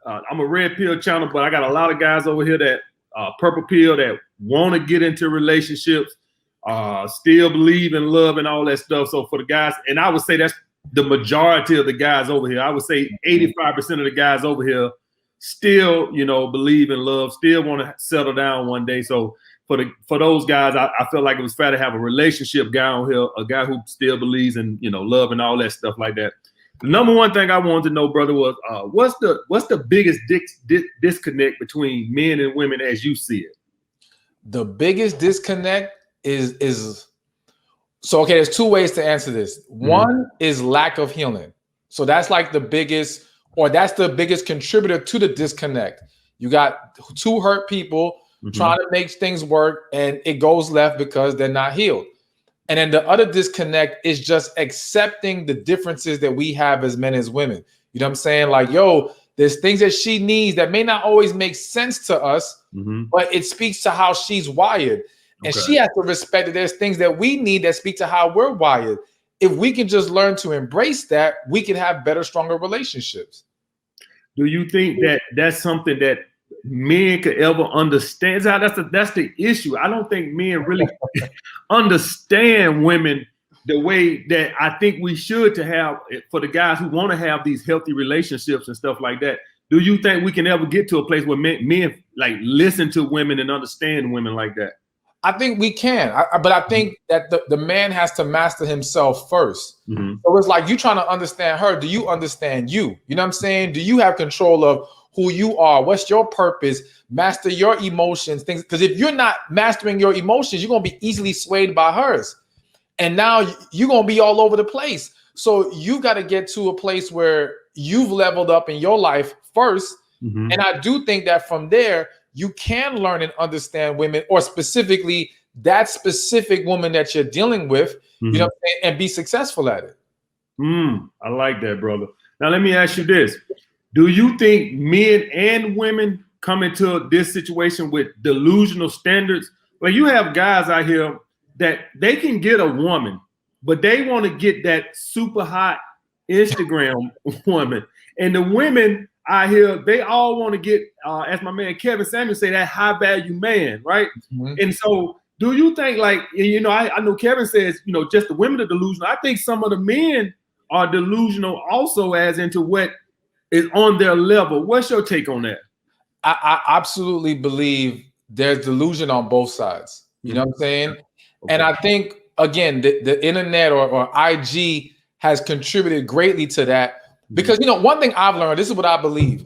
I'm a red pill channel, but I got a lot of guys over here that purple pill that want to get into relationships, still believe in love and all that stuff. So for the guys, and I would say that's the majority of the guys over here. I would say 85% of the guys over here still, believe in love, still want to settle down one day. So for those guys, I felt like it was fair to have a relationship guy on here, a guy who still believes in, love and all that stuff like that. The number one thing I wanted to know, brother, was what's the biggest disconnect between men and women as you see it? The biggest disconnect is so okay. There's two ways to answer this. One is lack of healing. So that's like the biggest contributor to the disconnect. You got two hurt people trying to make things work, and it goes left because they're not healed. And then the other disconnect is just accepting the differences that we have as men, as women. You know what I'm saying? Like, there's things that she needs that may not always make sense to us, but it speaks to how she's wired. And she has to respect that there's things that we need that speak to how we're wired. If we can just learn to embrace that, we can have better, stronger relationships. Do you think that that's something that men could ever understand? That's the issue. I don't think men really understand women the way that I think we should, to have for the guys who want to have these healthy relationships and stuff like that. Do you think we can ever get to a place where men like listen to women and understand women like that? I think we can, but I think that the man has to master himself first. So it's like you trying to understand her. Do you understand you? You know what I'm saying? Do you have control of who you are? What's your purpose? Master your emotions, things. Because if you're not mastering your emotions, you're going to be easily swayed by hers. And now you're going to be all over the place. So you got to get to a place where you've leveled up in your life first. And I do think that from there, you can learn and understand women, or specifically that specific woman that you're dealing with, you know what I'm saying, and be successful at it. I like that, brother. Now, let me ask you this. Do you think men and women come into this situation with delusional standards? Like, you have guys out here that they can get a woman, but they want to get that super hot Instagram woman. And the women out here, they all want to get, as my man Kevin Samuel say, that high value man, right? And so do you think, like, I know Kevin says, just the women are delusional. I think some of the men are delusional also, as into what is on their level. What's your take on that? I absolutely believe there's delusion on both sides. You know what I'm saying? And I think, again, the internet or IG has contributed greatly to that. Because, one thing I've learned, this is what I believe.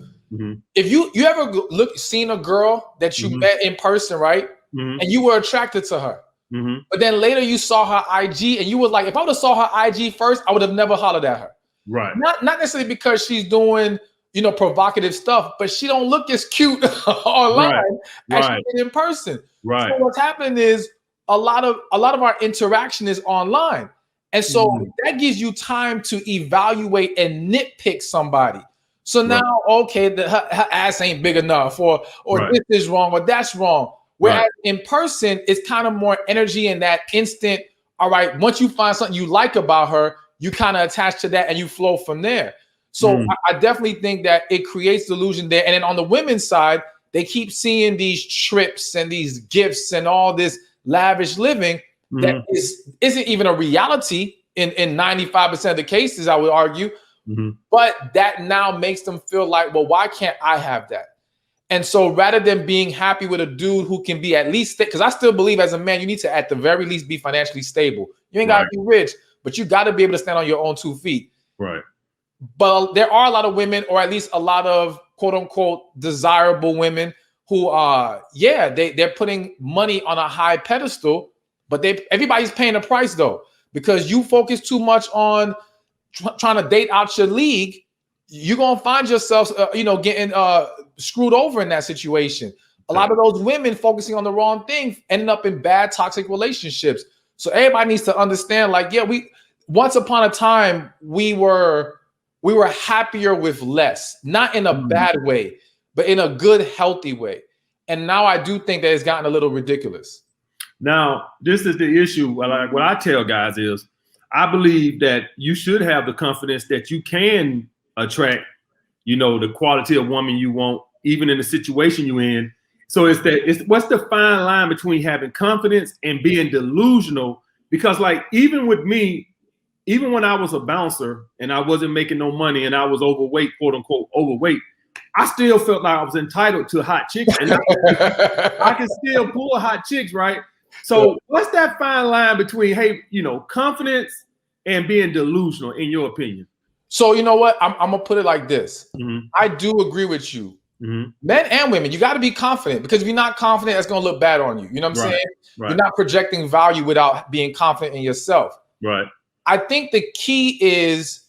If you ever seen a girl that you met in person, right? And you were attracted to her. But then later you saw her IG and you were like, if I would have saw her IG first, I would have never hollered at her. Right. Not necessarily because she's doing, provocative stuff, but she don't look as cute online as she did in person. Right. So what's happening is a lot of our interaction is online. And so that gives you time to evaluate and nitpick somebody. So now, okay, her ass ain't big enough, or this is wrong, or that's wrong. Whereas in person, it's kind of more energy in that instant. All right, once you find something you like about her, you kind of attach to that and you flow from there. So I definitely think that it creates delusion there. And then on the women's side, they keep seeing these trips and these gifts and all this lavish living that isn't even a reality in 95% of the cases, I would argue. But that now makes them feel like, well, why can't I have that? And so rather than being happy with a dude who can be at least, because I still believe as a man, you need to at the very least be financially stable. You ain't got to be rich, but you got to be able to stand on your own 2 feet. Right. But there are a lot of women, or at least a lot of quote unquote desirable women who they're putting money on a high pedestal, but everybody's paying a price though, because you focus too much on trying to date out your league. You're going to find yourself, getting screwed over in that situation. A lot of those women focusing on the wrong thing, ending up in bad, toxic relationships. So everybody needs to understand, like, once upon a time, we were happier with less, not in a bad way, but in a good, healthy way. And now I do think that it's gotten a little ridiculous. Now, this is the issue. Like, what I tell guys is, I believe that you should have the confidence that you can attract you know, the quality of woman you want, even in the situation you're in. So it's what's the fine line between having confidence and being delusional? Because like even with me, even when I was a bouncer and I wasn't making no money and I was overweight, quote unquote overweight, I still felt like I was entitled to hot chicks, and I can still pull hot chicks, right? So what's that fine line between, hey, you know, confidence and being delusional, in your opinion? So you know what? I'm gonna put it like this. Mm-hmm. I do agree with you. Mm-hmm. Men and women, you got to be confident, because if you're not confident, that's gonna look bad on you. You know what I'm saying? Right. You're not projecting value without being confident in yourself. Right. I think the key is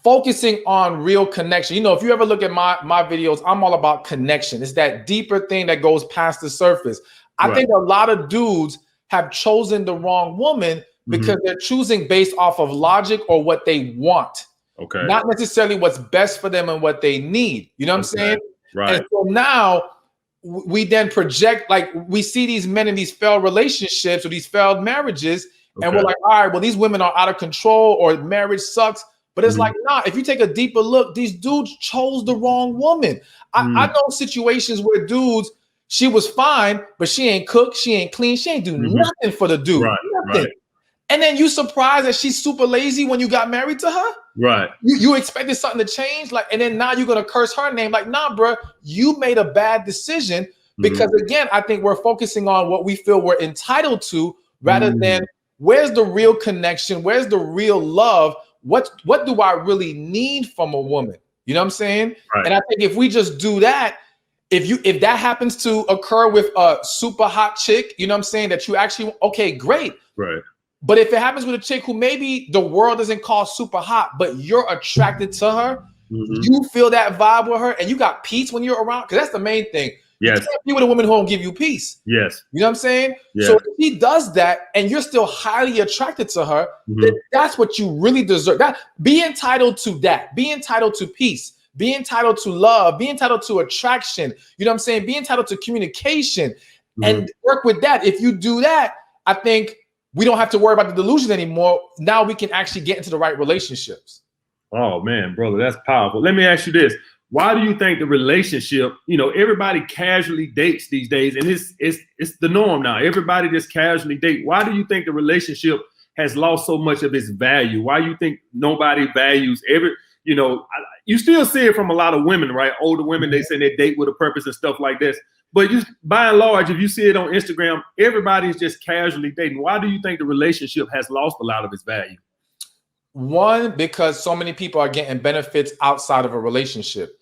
focusing on real connection. You know, if you ever look at my videos, I'm all about connection. It's that deeper thing that goes past the surface. I think a lot of dudes have chosen the wrong woman because they're choosing based off of logic or what they want. Okay. Not necessarily what's best for them and what they need. You know what I'm saying? Right. And so now we then project, like we see these men in these failed relationships or these failed marriages, and we're like, all right, well, these women are out of control or marriage sucks. But it's like, nah, if you take a deeper look, these dudes chose the wrong woman. I know situations where dudes, she was fine, but she ain't cook, she ain't clean, she ain't do nothing for the dude. Nothing. Right. And then you surprised that she's super lazy when you got married to her? Right. You expected something to change, like, and then now you're gonna curse her name. Like, nah, bro, you made a bad decision. Because again, I think we're focusing on what we feel we're entitled to rather than where's the real connection, where's the real love, what do I really need from a woman? You know what I'm saying? Right. And I think if we just do that, if that happens to occur with a super hot chick, you know what I'm saying, that you actually, okay, great. Right. But if it happens with a chick who maybe the world doesn't call super hot, but you're attracted to her, you feel that vibe with her, and you got peace when you're around, because that's the main thing. Yes. You can't be with a woman who won't give you peace. Yes. You know what I'm saying? Yeah. So if he does that and you're still highly attracted to her, then that's what you really deserve. That, be entitled to that. Be entitled to peace. Be entitled to love. Be entitled to attraction. You know what I'm saying? Be entitled to communication and work with that. If you do that, I think we don't have to worry about the delusion anymore. Now we can actually get into the right relationships. Oh man, brother, that's powerful. Let me ask you this. Why do you think the relationship, you know, everybody casually dates these days, and it's the norm now. Everybody just casually date. Why do you think the relationship has lost so much of its value? Why do you think nobody values you know, you still see it from a lot of women, right? Older women, they say they date with a purpose and stuff like this. But you, by and large, if you see it on Instagram, everybody's just casually dating. Why do you think the relationship has lost a lot of its value? One, because so many people are getting benefits outside of a relationship.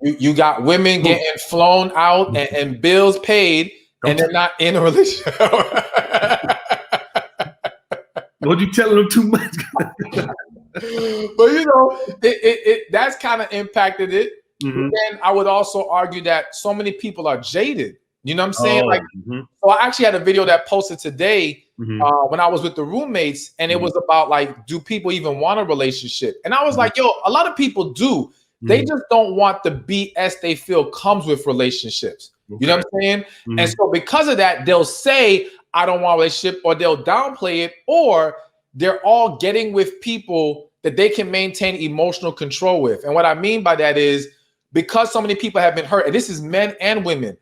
You got women getting flown out and bills paid, and they're not in a relationship. Don't you telling them too much? But you know, that's kind of impacted it. And I would also argue that so many people are jaded. You know what I'm saying? So I actually had a video that posted today when I was with the roommates, and it was about like, do people even want a relationship? And I was like, yo, a lot of people do. They just don't want the BS they feel comes with relationships. You know what I'm saying? And so because of that, they'll say, I don't want a relationship, or they'll downplay it, or they're all getting with people that they can maintain emotional control with. And what I mean by that is, because so many people have been hurt, and this is men and women,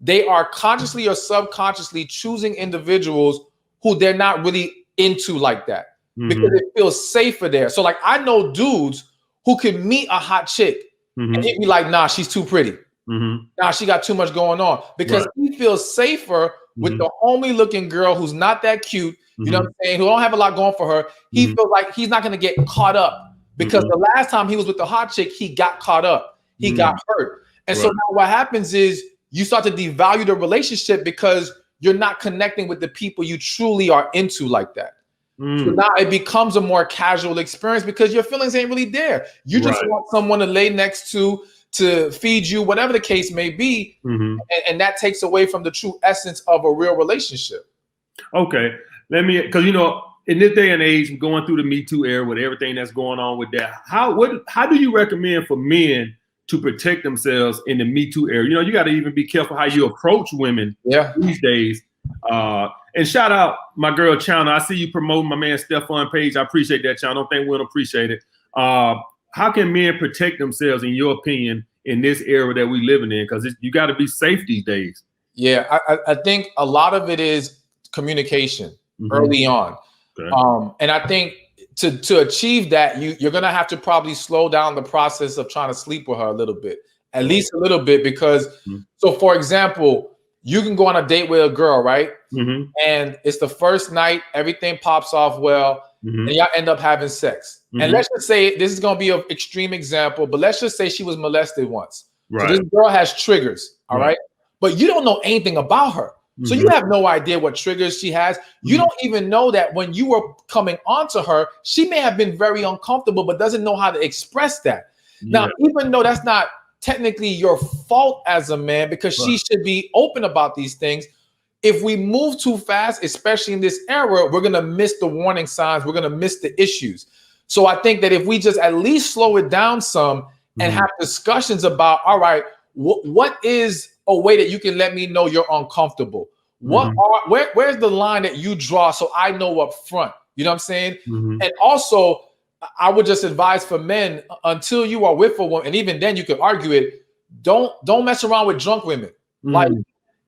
they are consciously or subconsciously choosing individuals who they're not really into like that, because it feels safer there. So like, I know dudes who can meet a hot chick and he'd be like, nah, she's too pretty. Nah, she got too much going on, because he feels safer with the homely looking girl who's not that cute, you know what I'm saying, who don't have a lot going for her. He feels like he's not going to get caught up, because the last time he was with the hot chick, he got caught up. He got hurt. And so now what happens is you start to devalue the relationship because you're not connecting with the people you truly are into like that. So now it becomes a more casual experience because your feelings ain't really there. You just want someone to lay next to feed you, whatever the case may be. And that takes away from the true essence of a real relationship. Okay. Because, you know, in this day and age, going through the Me Too era with everything that's going on with that, how do you recommend for men to protect themselves in the Me Too era? You know, you got to even be careful how you approach women these days. And shout out my girl Chana. I see you promoting my man Stephan page. I appreciate that, Chana. Don't think we don't appreciate it. how can men protect themselves, in your opinion, in this era that we living in? Because you got to be safe these days. Yeah, I think a lot of it is communication early on. Okay. And I think to achieve that, you're going to have to probably slow down the process of trying to sleep with her a little bit, at least a little bit, because so for example, you can go on a date with a girl, right? And it's the first night, everything pops off well, and y'all end up having sex. And let's just say, this is going to be an extreme example, but let's just say she was molested once. Right. So this girl has triggers, all right? But you don't know anything about her. So you have no idea what triggers she has. You don't even know that when you were coming onto her, she may have been very uncomfortable, but doesn't know how to express that. Now, even though that's not technically your fault as a man, because she should be open about these things, if we move too fast, especially in this era, we're going to miss the warning signs. We're going to miss the issues. So I think that if we just at least slow it down some and have discussions about, all right, what is a way that you can let me know you're uncomfortable? Where's the line that you draw so I know up front? You know what I'm saying? And also, I would just advise for men, until you are with a woman, and even then you could argue it, don't mess around with drunk women. Like,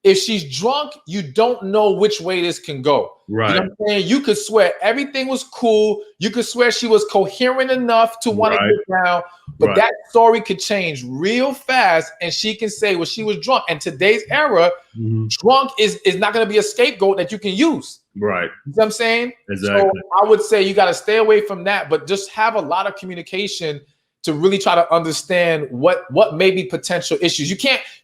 if she's drunk, you don't know which way this can go. Right. You know what I'm saying? You could swear everything was cool. You could swear she was coherent enough to want to get down. But that story could change real fast, and she can say, well, she was drunk. And today's era, drunk is not going to be a scapegoat that you can use. Right. You know what I'm saying? Exactly. So I would say you got to stay away from that, but just have a lot of communication to really try to understand what may be potential issues.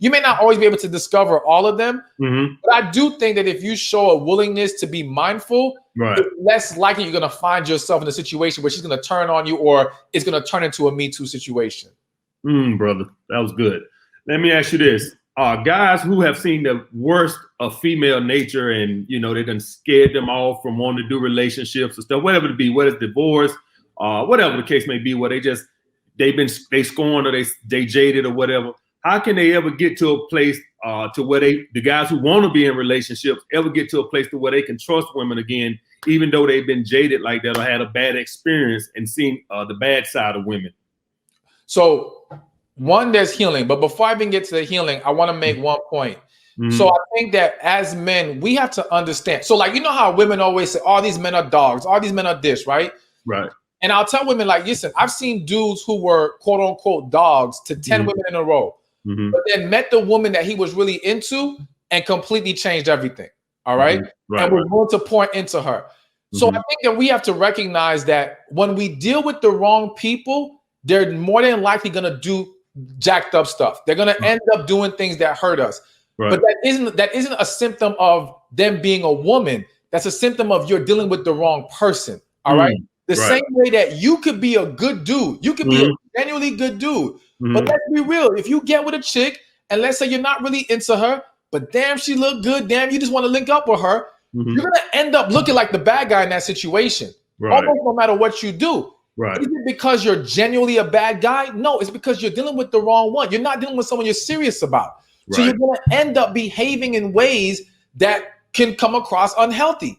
You may not always be able to discover all of them, but I do think that if you show a willingness to be mindful, it's less likely you're going to find yourself in a situation where she's going to turn on you, or it's going to turn into a Me Too situation. Brother, that was good. Let me ask you this. Guys who have seen the worst of female nature, and they done scared them off from wanting to do relationships and stuff, whatever it be, whether it's divorce, whatever the case may be, where they scorned or they jaded or whatever. How can they ever get to a place to where the guys who want to be in relationships ever get to a place to where they can trust women again, even though they've been jaded like that or had a bad experience and seen the bad side of women? So one, there's healing, but before I even get to the healing, I want to make one point. So I think that as men, we have to understand. So like, how women always say, all these men are dogs, all these men are this, right? Right. And I'll tell women, like, listen, I've seen dudes who were quote unquote dogs to 10 women in a row, but then met the woman that he was really into and completely changed everything. All right. And we're going to point into her. So I think that we have to recognize that when we deal with the wrong people, they're more than likely going to do jacked up stuff. They're going to end up doing things that hurt us. But that isn't a symptom of them being a woman. That's a symptom of you're dealing with the wrong person. All right. The same way that you could be a good dude, you could be a genuinely good dude. But let's be real. If you get with a chick and let's say you're not really into her, but damn, she look good. Damn, you just want to link up with her. You're going to end up looking like the bad guy in that situation. Almost no matter what you do. Is it because you're genuinely a bad guy? No, it's because you're dealing with the wrong one. You're not dealing with someone you're serious about. So you're going to end up behaving in ways that can come across unhealthy.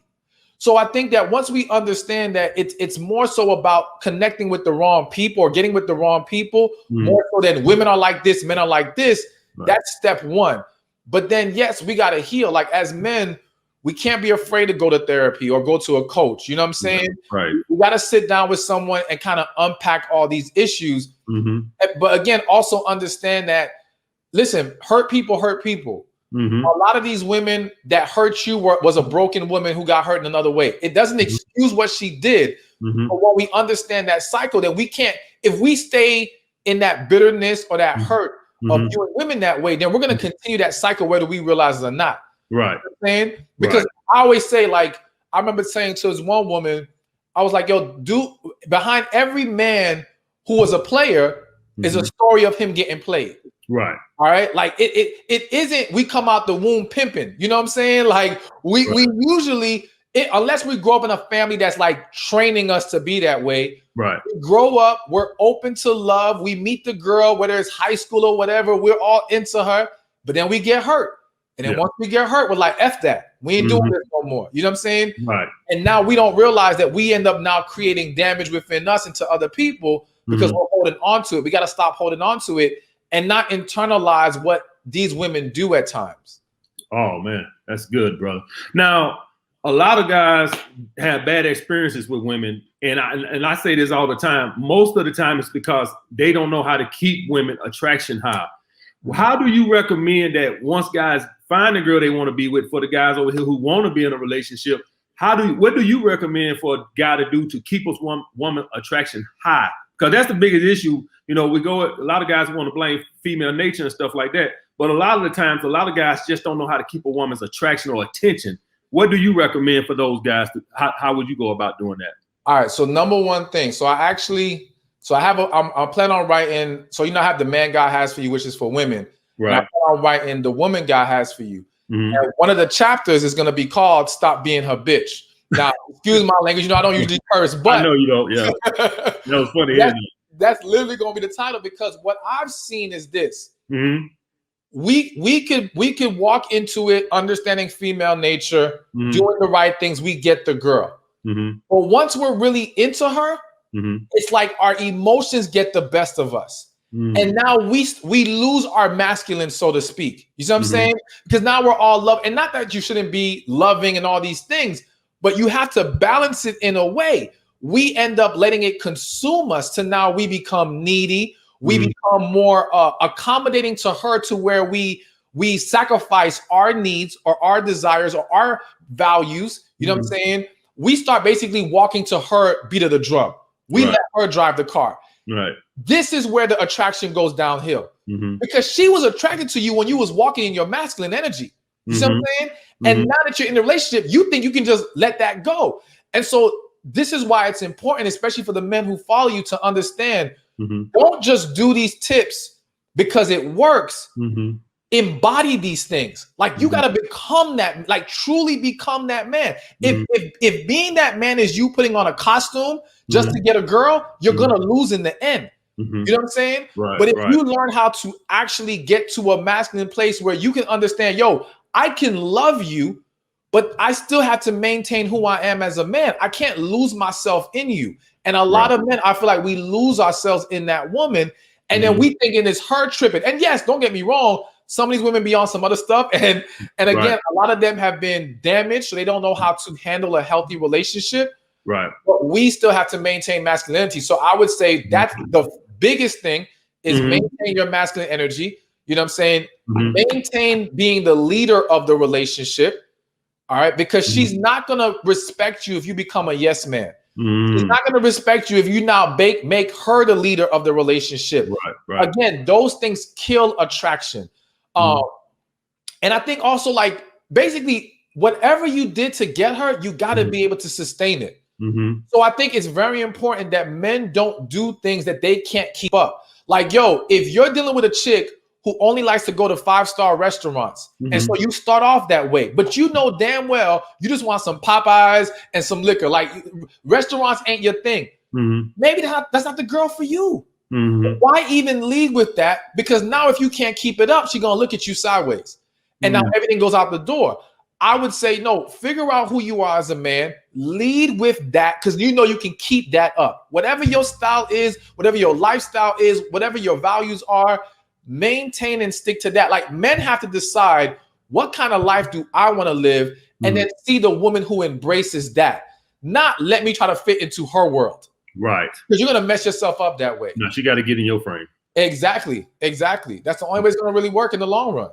So I think that once we understand that it's more so about connecting with the wrong people or getting with the wrong people, more so than women are like this, men are like this, that's step one. But then, yes, we got to heal. Like as men, we can't be afraid to go to therapy or go to a coach. You know what I'm saying? We got to sit down with someone and kind of unpack all these issues. But again, also understand that, listen, hurt people hurt people. A lot of these women that hurt you was a broken woman who got hurt in another way. It doesn't excuse what she did. But when we understand that cycle, that we can't, if we stay in that bitterness or that hurt of viewing women that way, then we're going to continue that cycle whether we realize it or not. Right. You know what I'm saying? Because I always say, like, I remember saying to this one woman, I was like, yo, dude, behind every man who was a player is a story of him getting played. Right. All right. Like it isn't we come out the womb pimping. You know what I'm saying? Like we usually, unless we grow up in a family that's like training us to be that way. Right. We grow up, we're open to love. We meet the girl, whether it's high school or whatever, we're all into her, but then we get hurt. And then once we get hurt, we're like, F that. We ain't doing this no more. You know what I'm saying? Right. And now we don't realize that we end up now creating damage within us and to other people because we're holding on to it. We got to stop holding on to it and not internalize what these women do at times. Oh man, that's good, brother. Now, a lot of guys have bad experiences with women, and I say this all the time. Most of the time, it's because they don't know how to keep women attraction high. How do you recommend that once guys find a girl they want to be with, for the guys over here who want to be in a relationship, what do you recommend for a guy to do to keep us woman attraction high? Because that's the biggest issue. You know, a lot of guys want to blame female nature and stuff like that. But a lot of the times, a lot of guys just don't know how to keep a woman's attraction or attention. What do you recommend for those guys? How would you go about doing that? All right. So number one thing. I'm planning on writing. So, I have the man God has for you, which is for women. Right. And I plan on writing the woman God has for you. Mm-hmm. And one of the chapters is going to be called "Stop Being Her Bitch." Now, excuse my language. I don't usually curse, but I know you don't. Yeah. No, it's funny. That's literally going to be the title, because what I've seen is this. Mm-hmm. We could walk into it understanding female nature, doing the right things. We get the girl. Mm-hmm. But once we're really into her, mm-hmm. it's like our emotions get the best of us. Mm-hmm. And now we lose our masculine, so to speak. You see what I'm saying? Because now we're all love. And not that you shouldn't be loving and all these things, but you have to balance it in a way. We end up letting it consume us to now we become needy. We become more accommodating to her, to where we sacrifice our needs or our desires or our values. You know what I'm saying? We start basically walking to her beat of the drum. We let her drive the car. Right. This is where the attraction goes downhill, because she was attracted to you when you was walking in your masculine energy. You see what I'm saying? And now that you're in a relationship, you think you can just let that go. And so this is why it's important, especially for the men who follow you, to understand. Don't just do these tips because it works. Embody these things. Like, you got to become that, like truly become that man. If being that man is you putting on a costume just to get a girl, you're going to lose in the end. You know what I'm saying? Right, but if you learn how to actually get to a masculine place where you can understand, yo, I can love you, but I still have to maintain who I am as a man. I can't lose myself in you. And a lot of men, I feel like we lose ourselves in that woman. And then we thinking it's her tripping. And yes, don't get me wrong. Some of these women be on some other stuff. And again, a lot of them have been damaged. So they don't know how to handle a healthy relationship. Right. But we still have to maintain masculinity. So I would say that's the biggest thing is maintain your masculine energy. You know what I'm saying? Maintain being the leader of the relationship. All right. Because she's not going to respect you if you become a yes man. She's not going to respect you if you now make her the leader of the relationship. Right. Again, those things kill attraction. And I think also, like, basically whatever you did to get her, you got to be able to sustain it. So I think it's very important that men don't do things that they can't keep up. Like, yo, if you're dealing with a chick who only likes to go to 5-star restaurants, and so you start off that way, but you know damn well you just want some Popeyes and some liquor. Like, restaurants ain't your thing. Maybe that's not the girl for you. Why even lead with that? Because now if you can't keep it up, she's gonna look at you sideways, and now everything goes out the door. I would say, no, figure out who you are as a man, lead with that, because you know you can keep that up. Whatever your style is, whatever your lifestyle is, whatever your values are, maintain and stick to that. Like, men have to decide, what kind of life do I want to live? And then see the woman who embraces that. Not let me try to fit into her world. Right. Because you're going to mess yourself up that way. No, she got to get in your frame. Exactly. That's the only way it's going to really work in the long run.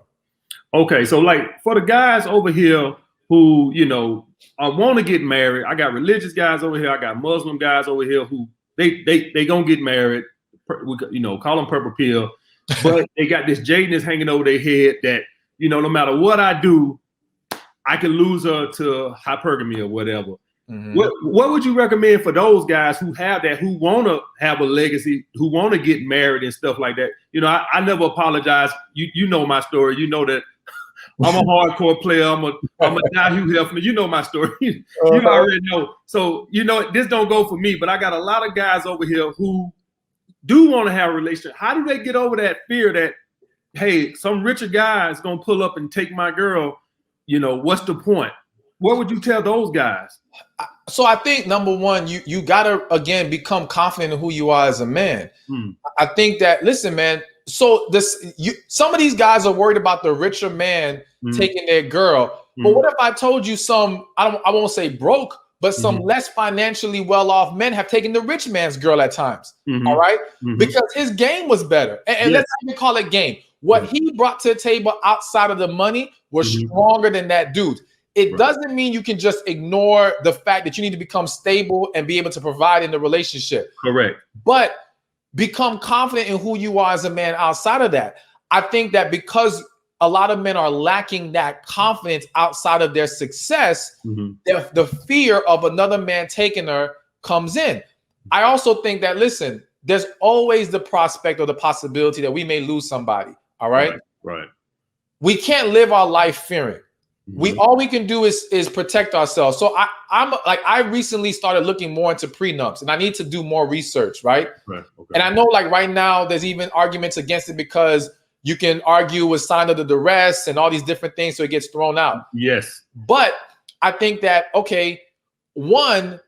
Okay, so like for the guys over here who, you know, want to get married, I got religious guys over here, I got Muslim guys over here who they gonna get married, you know, call them purple pill, but they got this jadedness hanging over their head that, you know, no matter what I do, I can lose her to hypergamy or whatever. What would you recommend for those guys who have that, who want to have a legacy, who want to get married and stuff like that? You know, I never apologize. You know my story. You know that I'm a hardcore player. I'm a guy who helped me. You know my story. You already know. So, you know, this don't go for me, but I got a lot of guys over here who do want to have a relationship. How do they get over that fear that, hey, some richer guy is going to pull up and take my girl? You know, what's the point? What would you tell those guys? So I think number one, you gotta again become confident in who you are as a man. I think that, listen, man. So some of these guys are worried about the richer man taking their girl. But what if I told you I won't say broke, but some less financially well-off men have taken the rich man's girl at times. All right, because his game was better, and let's not even call it game. What he brought to the table outside of the money was stronger than that dude. It doesn't mean you can just ignore the fact that you need to become stable and be able to provide in the relationship. Correct. But become confident in who you are as a man outside of that. I think that because a lot of men are lacking that confidence outside of their success, the fear of another man taking her comes in. I also think that, listen, there's always the prospect or the possibility that we may lose somebody. All right. Right. We can't live our life fearing. All we can do is protect ourselves. So I recently started looking more into prenups, and I need to do more research, right? Okay. And I know, like, right now there's even arguments against it because you can argue with sign under duress and all these different things, so it gets thrown out. Yes. But I think that, okay, one,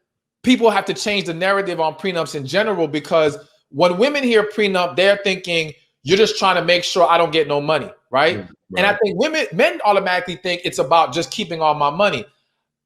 people have to change the narrative on prenups in general, because when women hear prenup, they're thinking you're just trying to make sure I don't get no money, right? And I think men automatically think it's about just keeping all my money.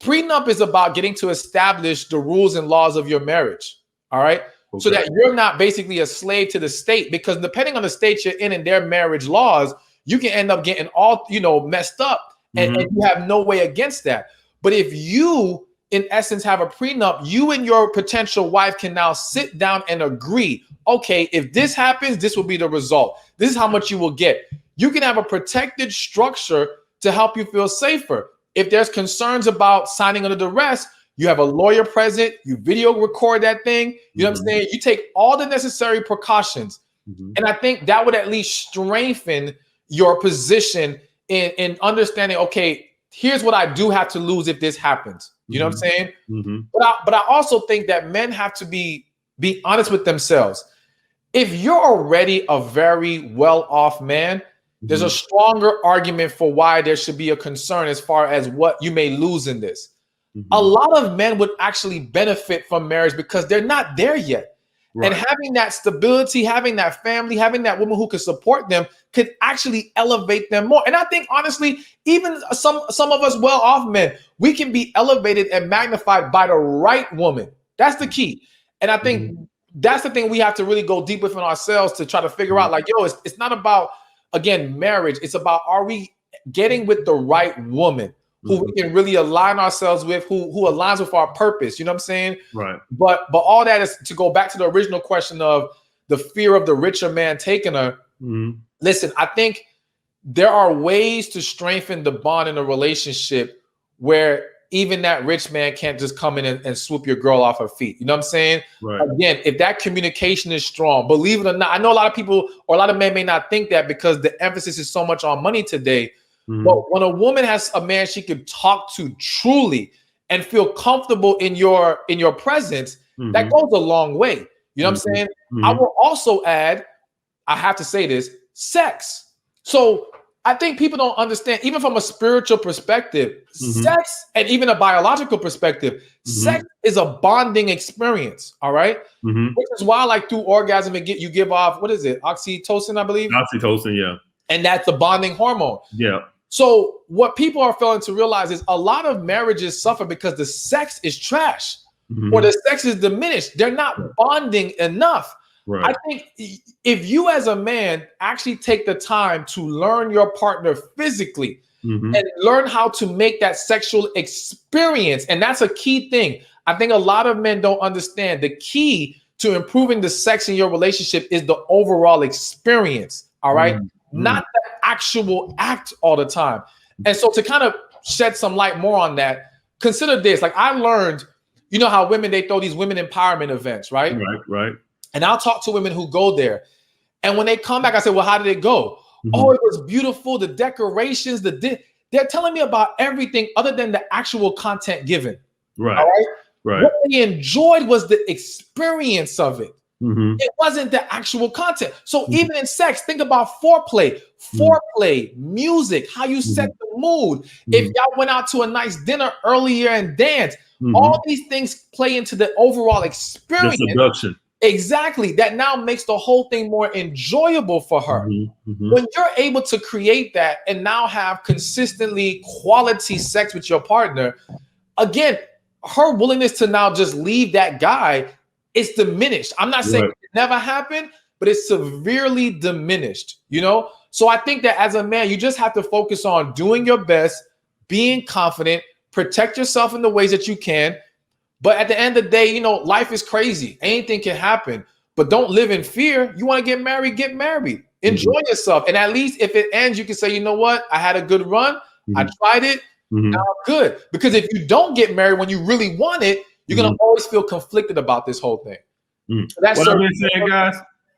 Prenup is about getting to establish the rules and laws of your marriage, all right? So that you're not basically a slave to the state, because depending on the state you're in and their marriage laws, you can end up getting all, messed up, and you have no way against that. But if you, in essence, have a prenup, you and your potential wife can now sit down and agree, okay, if this happens, this will be the result. This is how much you will get. You can have a protected structure to help you feel safer. If there's concerns about signing under duress, you have a lawyer present, you video record that thing, you know what I'm saying? You take all the necessary precautions. And I think that would at least strengthen your position in understanding, okay, here's what I do have to lose if this happens. You know what I'm saying? But I also think that men have to be honest with themselves. If you're already a very well-off man, there's a stronger argument for why there should be a concern as far as what you may lose in this. A lot of men would actually benefit from marriage because they're not there yet. And having that stability, having that family, having that woman who could support them could actually elevate them more. And I think, honestly, even some of us well-off men, we can be elevated and magnified by the right woman. That's the key. And I think that's the thing we have to really go deep within ourselves to try to figure out, like, yo, it's not about, again, marriage. It's about, are we getting with the right woman who we can really align ourselves with, who aligns with our purpose? You know what I'm saying? Right. But all that is to go back to the original question of the fear of the richer man taking her. Listen, I think there are ways to strengthen the bond in a relationship where even that rich man can't just come in and swoop your girl off her feet. You know what I'm saying? Right. Again, if that communication is strong, believe it or not, I know a lot of people or a lot of men may not think that because the emphasis is so much on money today. But when a woman has a man she can talk to truly and feel comfortable in your presence, that goes a long way. You know what I'm saying? I will also add, I have to say this, sex. So I think people don't understand, even from a spiritual perspective, sex, and even a biological perspective, sex is a bonding experience. All right. Which is why, like, through orgasm, you give off, what is it? Oxytocin, I believe. Oxytocin, yeah. And that's the bonding hormone. Yeah. So what people are failing to realize is a lot of marriages suffer because the sex is trash or the sex is diminished. They're not bonding enough. Right. I think if you as a man actually take the time to learn your partner physically and learn how to make that sexual experience, and that's a key thing. I think a lot of men don't understand the key to improving the sex in your relationship is the overall experience. All right. Not the actual act all the time. And so to kind of shed some light more on that, consider this. Like, I learned, you know how women, they throw these women empowerment events, right? Right. And I'll talk to women who go there. And when they come back, I say, well, how did it go? Oh, it was beautiful. The decorations, they're telling me about everything other than the actual content given. Right. All right. What they enjoyed was the experience of it. It wasn't the actual content. So even in sex, think about foreplay, music, how you set the mood. If y'all went out to a nice dinner earlier and danced, all these things play into the overall experience. The seduction. Exactly. That now makes the whole thing more enjoyable for her. When you're able to create that and now have consistently quality sex with your partner, again, her willingness to now just leave that guy is diminished. I'm not saying it never happened, but it's severely diminished, you know? So I think that as a man, you just have to focus on doing your best, being confident, protect yourself in the ways that you can. But at the end of the day, you know, life is crazy. Anything can happen, but don't live in fear. You want to get married, get married. Enjoy yourself. And at least if it ends, you can say, you know what? I had a good run. I tried it. Now I'm good. Because if you don't get married when you really want it, you're going to always feel conflicted about this whole thing. So that's what I've been saying, guys.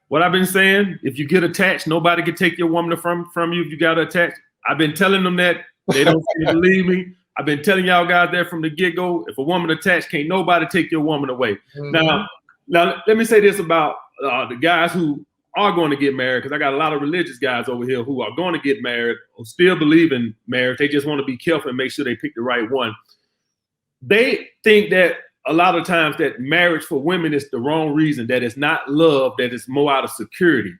What I've been saying, if you get attached, nobody can take your woman from you if you got attached. I've been telling them that. They don't believe me. I've been telling y'all guys that from the get-go. If a woman attached, can't nobody take your woman away. Now, let me say this about the guys who are going to get married, because I got a lot of religious guys over here who are going to get married or still believe in marriage. They just want to be careful and make sure they pick the right one. They think that a lot of times that marriage for women is the wrong reason, that it's not love, that it's more out of security.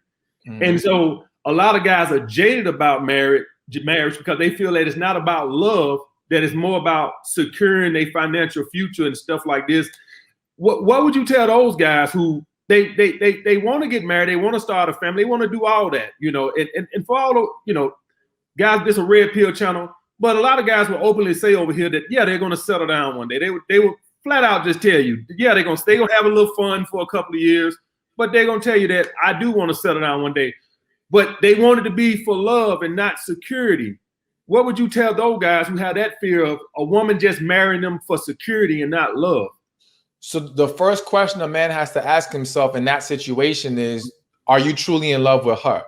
And so a lot of guys are jaded about marriage because they feel that it's not about love, that it's more about securing their financial future and stuff like this. What would you tell those guys who they want to get married, they want to start a family, they want to do all that, you know, and for all the, you know, guys, this is a red pill channel, but a lot of guys will openly say over here that, yeah, they're going to settle down one day. They will flat out just tell you, yeah, they're going to have a little fun for a couple of years, but they're going to tell you that I do want to settle down one day. But they want it to be for love and not security. What would you tell those guys who have that fear of a woman just marrying them for security and not love? So the first question a man has to ask himself in that situation is, are you truly in love with her?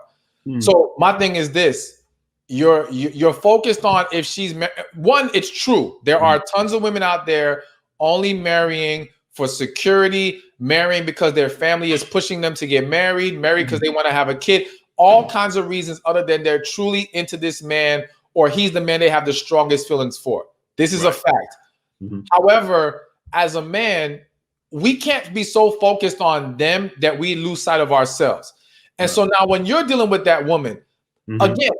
So my thing is this. You're focused on if she's one, it's true. There are tons of women out there only marrying for security, marrying because their family is pushing them to get married because they want to have a kid, all kinds of reasons other than they're truly into this man or he's the man they have the strongest feelings for. This is a fact. However, as a man, we can't be so focused on them that we lose sight of ourselves. And so now when you're dealing with that woman, again,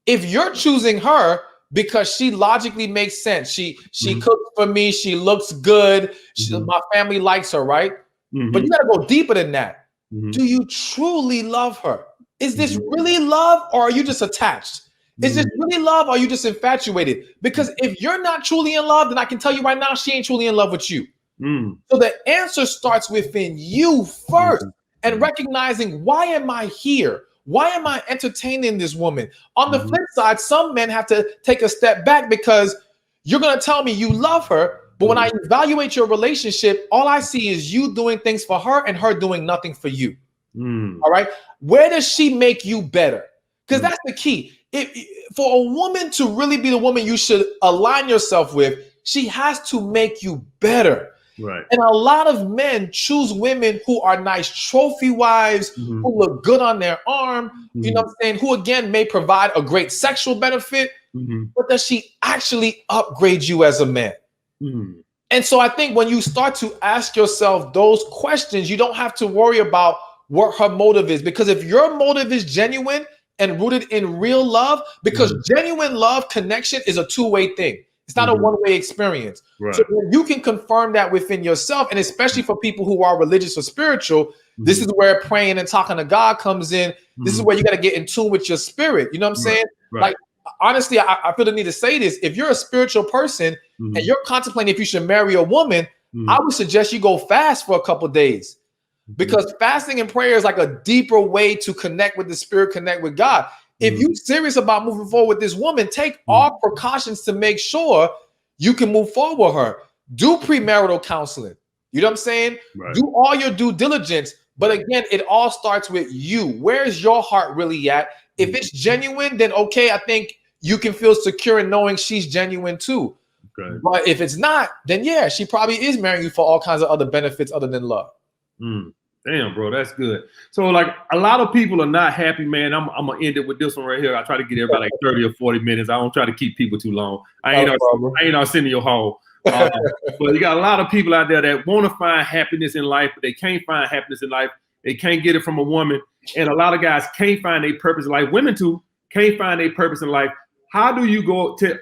if you're choosing her because she logically makes sense, she cooks for me, she looks good, my family likes her, right? But you got to go deeper than that. Do you truly love her? Is this really love, or are you just attached? Is this really love, or are you just infatuated? Because if you're not truly in love, then I can tell you right now, she ain't truly in love with you. So the answer starts within you first, and recognizing, why am I here? Why am I entertaining this woman? On the flip side, some men have to take a step back because you're going to tell me you love her, but when I evaluate your relationship, all I see is you doing things for her and her doing nothing for you. All right. Where does she make you better? Because that's the key. For a woman to really be the woman you should align yourself with, she has to make you better. Right. And a lot of men choose women who are nice trophy wives, who look good on their arm, you know what I'm saying, who again may provide a great sexual benefit, but does she actually upgrade you as a man? And so I think when you start to ask yourself those questions, you don't have to worry about what her motive is, because if your motive is genuine and rooted in real love, because genuine love connection is a two-way thing. It's not a one-way experience. Right. So when you can confirm that within yourself, and especially for people who are religious or spiritual, this is where praying and talking to God comes in. This is where you got to get in tune with your spirit. You know what I'm saying? Like, honestly, I feel the need to say this. If you're a spiritual person and you're contemplating if you should marry a woman, I would suggest you go fast for a couple of days, because fasting and prayer is like a deeper way to connect with the spirit, connect with God. If you're serious about moving forward with this woman, take all precautions to make sure you can move forward with her. Do premarital counseling. You know what I'm saying? Right. Do all your due diligence. But again, it all starts with you. Where's your heart really at? If it's genuine, then okay, I think you can feel secure in knowing she's genuine too. Okay. But if it's not, then yeah, she probably is marrying you for all kinds of other benefits other than love. Damn, bro, that's good. So, like, a lot of people are not happy, man. I'm gonna end it with this one right here. I try to get everybody like 30 or 40 minutes. I don't try to keep people too long. I ain't our senior hall. But you got a lot of people out there that want to find happiness in life, but they can't find happiness in life. They can't get it from a woman, and a lot of guys can't find their purpose in life. Women too can't find their purpose in life. How do you go to?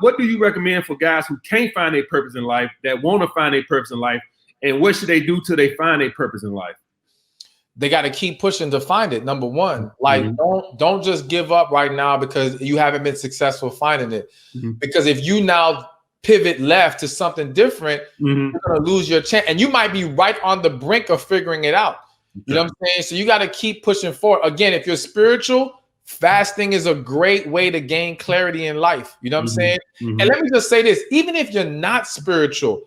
What do you recommend for guys who can't find their purpose in life, that want to find their purpose in life? And what should they do till they find their purpose in life? They got to keep pushing to find it. Number one, like don't just give up right now because you haven't been successful finding it. Because if you now pivot left to something different, you're gonna lose your chance, and you might be right on the brink of figuring it out. You know what I'm saying? So you got to keep pushing forward. Again, if you're spiritual, fasting is a great way to gain clarity in life. You know what I'm saying? And let me just say this: even if you're not spiritual,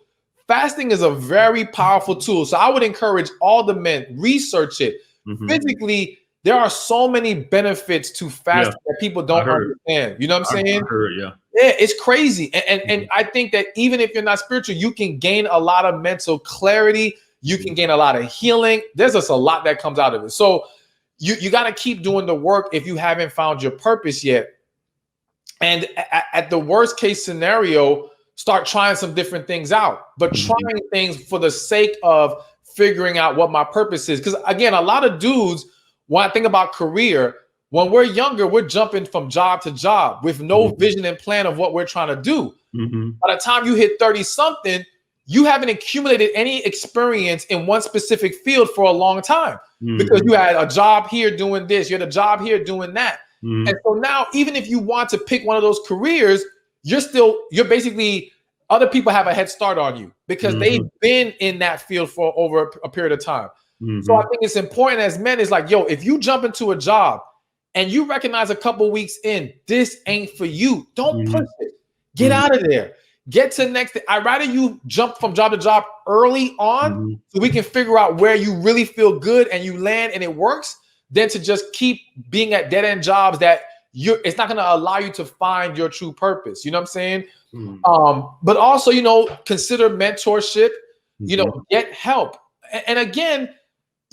fasting is a very powerful tool. So I would encourage all the men, research it. Physically, there are so many benefits to fasting that people don't understand. You know what I'm saying? Yeah, it's crazy. And I think that even if you're not spiritual, you can gain a lot of mental clarity. You can gain a lot of healing. There's just a lot that comes out of it. So you got to keep doing the work if you haven't found your purpose yet. And at the worst case scenario, start trying some different things out, but trying things for the sake of figuring out what my purpose is. Because again, a lot of dudes, when I think about career, when we're younger, we're jumping from job to job with no vision and plan of what we're trying to do. By the time you hit 30 something, you haven't accumulated any experience in one specific field for a long time because you had a job here doing this, you had a job here doing that. And so now, even if you want to pick one of those careers, you're basically, other people have a head start on you because they've been in that field for over a period of time. So I think it's important as men, is like, yo, if you jump into a job and you recognize a couple weeks in, this ain't for you, don't push it. Get out of there. Get to next. I'd rather you jump from job to job early on so we can figure out where you really feel good and you land and it works, than to just keep being at dead end jobs that it's not going to allow you to find your true purpose. You know what I'm saying? But also, you know, consider mentorship, you know, get help. And again,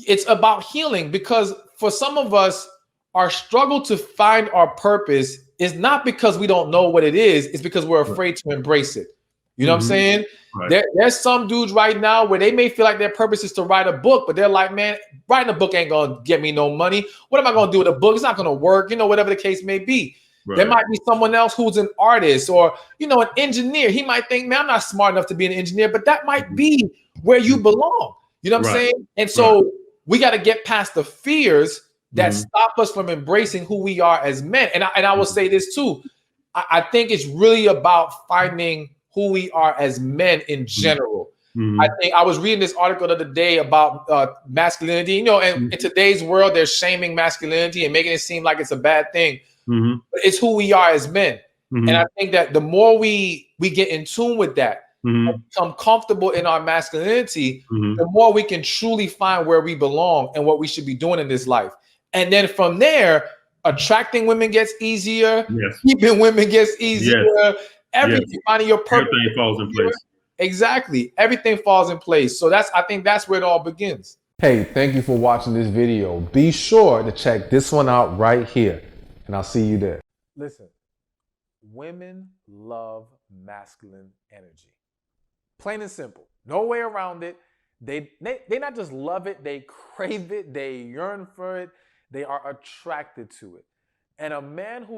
it's about healing, because for some of us, our struggle to find our purpose is not because we don't know what it is. It's because we're afraid to embrace it. You know what I'm saying? There's some dudes right now where they may feel like their purpose is to write a book, but they're like, man, writing a book ain't going to get me no money. What am I going to do with a book? It's not going to work, you know, whatever the case may be. There might be someone else who's an artist or, you know, an engineer. He might think, man, I'm not smart enough to be an engineer, but that might be where you belong. You know what I'm saying? And so we got to get past the fears that stop us from embracing who we are as men. And I will say this too. I think it's really about finding who we are as men in general. I think I was reading this article the other day about masculinity, you know, and in today's world, they're shaming masculinity and making it seem like it's a bad thing. But it's who we are as men. And I think that the more we get in tune with that, and become comfortable in our masculinity, the more we can truly find where we belong and what we should be doing in this life. And then from there, attracting women gets easier, keeping women gets easier, everything, finding your purpose. Everything falls in place. Exactly. Everything falls in place. So I think that's where it all begins. Hey, thank you for watching this video. Be sure to check this one out right here, and I'll see you there. Listen, women love masculine energy. Plain and simple. No way around it. They not just love it, they crave it, they yearn for it, they are attracted to it. And a man who